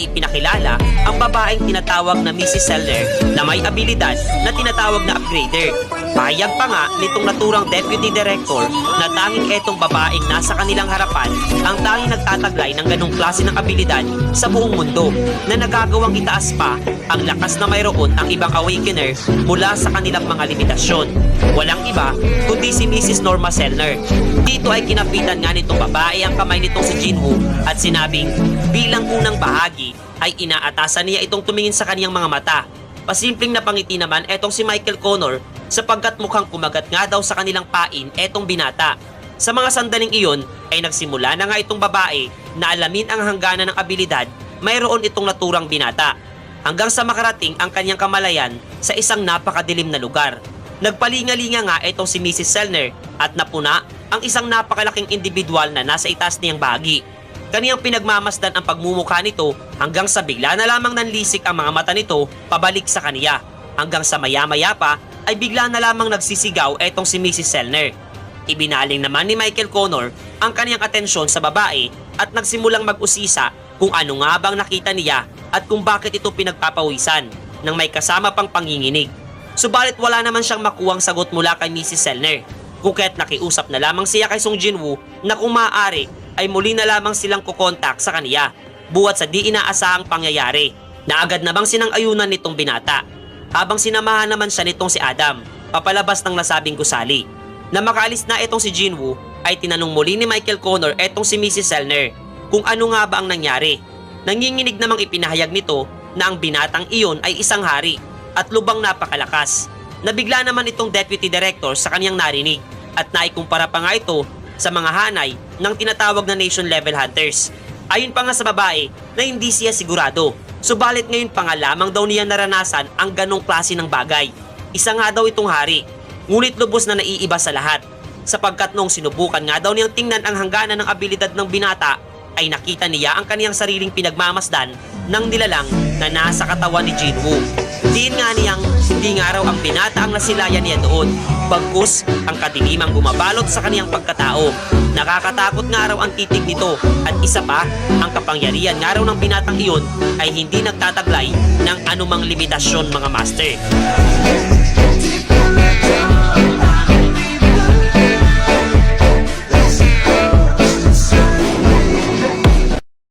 ipinakilala ang babaeng tinatawag na Mrs. Selner na may abilidad na tinatawag na upgrader. Pahayag pa nga nitong naturang deputy director na tanging etong babaeng nasa kanilang harapan ang tanging nagtataglay ng ganong klase ng abilidad sa buong mundo na nagagawang itaas pa ang lakas na mayroon ang ibang awakener mula sa kanilang mga limitasyon. Walang iba kundi si Mrs. Norma Selner. Dito ay kinapitan nga nitong babae ang kamay nitong si Jinwoo at sinabing bilang unang bahagi ay inaatasan niya itong tumingin sa kaniyang mga mata. Pasimpleng napangiti naman etong si Michael Connor sapagkat mukhang kumagat nga daw sa kanilang pain etong binata. Sa mga sandaling iyon ay nagsimula na nga itong babae na alamin ang hangganan ng abilidad mayroon itong naturang binata. Hanggang sa makarating ang kanyang kamalayan sa isang napakadilim na lugar. Nagpalinga-linga nga itong si Mrs. Selner at napuna ang isang napakalaking individual na nasa itaas niyang bahagi. Kaniyang pinagmamasdan ang pagmumukha nito hanggang sa bigla na lamang nanlisik ang mga mata nito pabalik sa kaniya. Hanggang sa maya-maya pa ay bigla na lamang nagsisigaw etong si Mrs. Selner. Ibinaling naman ni Michael Connor ang kaniyang atensyon sa babae at nagsimulang mag-usisa kung ano nga bang nakita niya at kung bakit ito pinagpapawisan nang may kasama pang panginginig. Subalit wala naman siyang makuwang sagot mula kay Mrs. Selner. Kung kaya't nakiusap na lamang siya kay Song Jinwoo na kung maaari ay muli na lamang silang kukontak sa kaniya buhat sa di inaasahang pangyayari na agad namang sinang-ayunan nitong binata. Habang sinamahan naman siya nitong si Adam papalabas ng nasabing gusali. Na makaalis na itong si Jinwoo ay tinanong muli ni Michael Connor etong si Mrs. Selner kung ano nga ba ang nangyari. Nanginginig namang ipinahayag nito na ang binatang iyon ay isang hari at lubang napakalakas. Nabigla naman itong deputy director sa kanyang narinig at naikumpara pa nga ito sa mga hanay ng tinatawag na nation level hunters. Ayon pa nga sa babae na hindi siya sigurado. Subalit ngayon pa nga lamang daw niya naranasan ang ganong klase ng bagay. Isa nga daw itong hari, ngunit lubos na naiiba sa lahat. Sapagkat noong sinubukan nga daw niyang tingnan ang hangganan ng abilidad ng binata, ay nakita niya ang kaniyang sariling pinagmamasdan ng nilalang na nasa katawan ni Jinwoo. Diin nga niyang hindi nga raw ang binata ang nasilayan niya doon, bagkus ang kadilimang gumabalot sa kaniyang pagkatao. Nakakatakot nga raw ang titig nito at isa pa, ang kapangyarihan nga raw ng binatang iyon ay hindi nagtataglay ng anumang limitasyon mga master.